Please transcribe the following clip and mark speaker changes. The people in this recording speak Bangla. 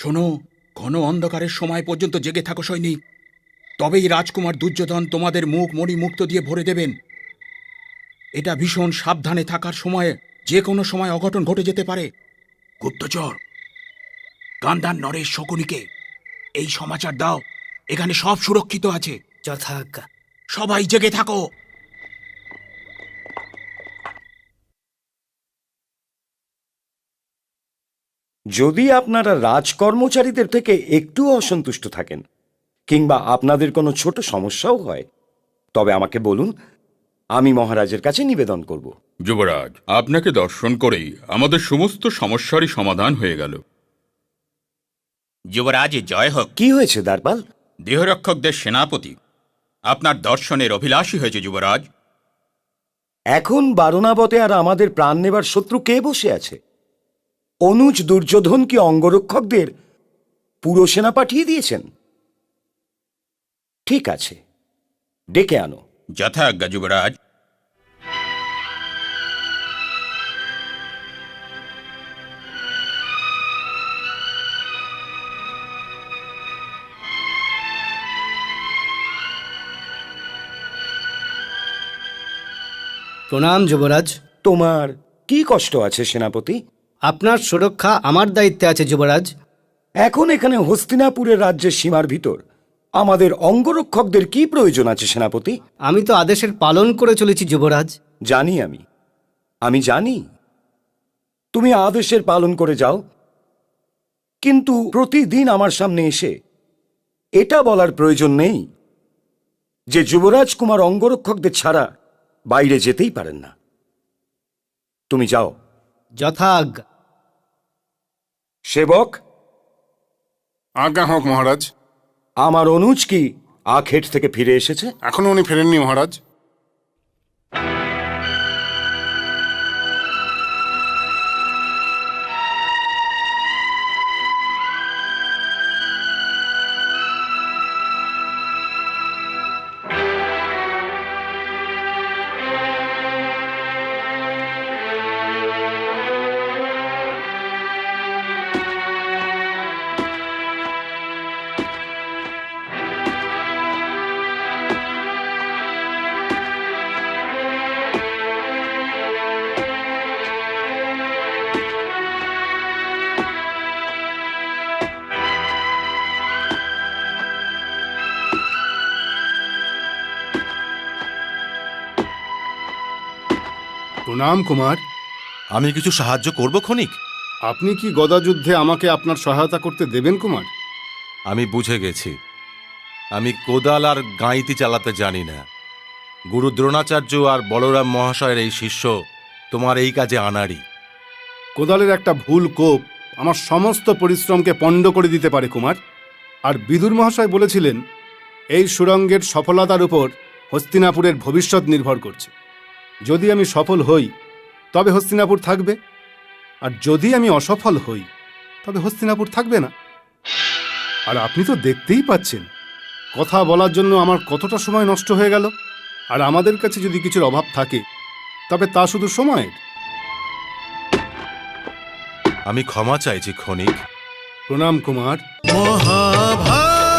Speaker 1: শোনো, ঘন অন্ধকারের সময় পর্যন্ত জেগে থাকো সৈনিক। তবেই রাজকুমার দুর্যোধন তোমাদের মুখ মণি মুক্ত দিয়ে ভরে দেবেন। এটা ভীষণ সাবধানে থাকার সময়ে যে কোনো সময় অঘটন ঘটে যেতে পারে। গুপ্তচর, গান্ধার নরেশ শকুনিকে এই সমাচার দাও, এখানে সব সুরক্ষিত আছে।
Speaker 2: যথাজ্ঞা।
Speaker 1: সবাই জেগে থাকো।
Speaker 3: যদি আপনারা রাজকর্মচারীদের থেকে একটু অসন্তুষ্ট থাকেন কিংবা আপনাদের কোনো ছোট সমস্যাও হয়, তবে আমাকে বলুন, আমি মহারাজের কাছে নিবেদন করব।
Speaker 4: যুবরাজ, আপনাকে দর্শন করেই আমাদের সমস্ত সমস্যারই সমাধান হয়ে গেল।
Speaker 1: যুবরাজ জয় হোক।
Speaker 3: কি হয়েছে দ্বারপাল?
Speaker 1: দেহরক্ষকদের সেনাপতি আপনার দর্শনের অভিলাষী হয়েছে যুবরাজ।
Speaker 3: এখন বারণাবতে আর আমাদের প্রাণ নেবার শত্রু কে বসে আছে? অনুজ দুর্যোধন কি অঙ্গরক্ষকদের পুরো সেনা পাঠিয়ে দিয়েছেন? ঠিক আছে, ডেকে আনো।
Speaker 1: যথাজ্ঞা যুবরাজ।
Speaker 2: প্রণাম যুবরাজ।
Speaker 3: তোমার কি কষ্ট আছে সেনাপতি?
Speaker 2: আপনার সুরক্ষা আমার দায়িত্বে আছে যুবরাজ।
Speaker 3: এখন এখানে হস্তিনাপুরের রাজ্যের সীমার ভিতর আমাদের অঙ্গরক্ষকদের কি প্রয়োজন আছে সেনাপতি?
Speaker 2: আমি তো আদেশের পালন করে চলেছি যুবরাজ।
Speaker 3: জানি, আমি জানি তুমি আদেশের পালন করে যাও, কিন্তু প্রতিদিন আমার সামনে এসে এটা বলার প্রয়োজন নেই যে যুবরাজ কুমার অঙ্গরক্ষকদের ছাড়া বাইরে যেতেই পারেন না। তুমি যাও।
Speaker 2: যথাজ্ঞা।
Speaker 3: সেবক,
Speaker 5: আজ্ঞা হোক মহারাজ।
Speaker 3: আমার অনুজ কি আখেট থেকে ফিরে এসেছে?
Speaker 5: এখনো উনি ফেরেননি মহারাজ। প্রণাম কুমার।
Speaker 6: আমি কিছু সাহায্য করব ক্ষণিক?
Speaker 5: আপনি কি গদাযুদ্ধে আমাকে আপনার সহায়তা করতে দেবেন কুমার?
Speaker 6: আমি বুঝে গেছি, আমি কোদাল আর গাঁইতি চালাতে জানি না। গুরু দ্রোণাচার্য আর বলরাম মহাশয়ের এই শিষ্য তোমার এই কাজে আনাড়ি।
Speaker 5: কোদালের একটা ভুল কোপ আমার সমস্ত পরিশ্রমকে পণ্ড করে দিতে পারে কুমার। আর বিদুর মহাশয় বলেছিলেন এই সুড়ঙ্গের সফলতার উপর হস্তিনাপুরের ভবিষ্যৎ নির্ভর করছে। যদি আমি সফল হই তবে হস্তিনাপুর থাকবে, আর যদি আমি অসফল হই তবে হস্তিনাপুর থাকবে না। আর আপনি তো দেখতেই পাচ্ছেন কথা বলার জন্য আমার কতটা সময় নষ্ট হয়ে গেল। আর আমাদের কাছে যদি কিছুর অভাব থাকে তবে তা শুধু সময়ের।
Speaker 6: আমি ক্ষমা চাইছি ক্ষণিক।
Speaker 5: প্রণাম কুমার।
Speaker 1: মহাভারত।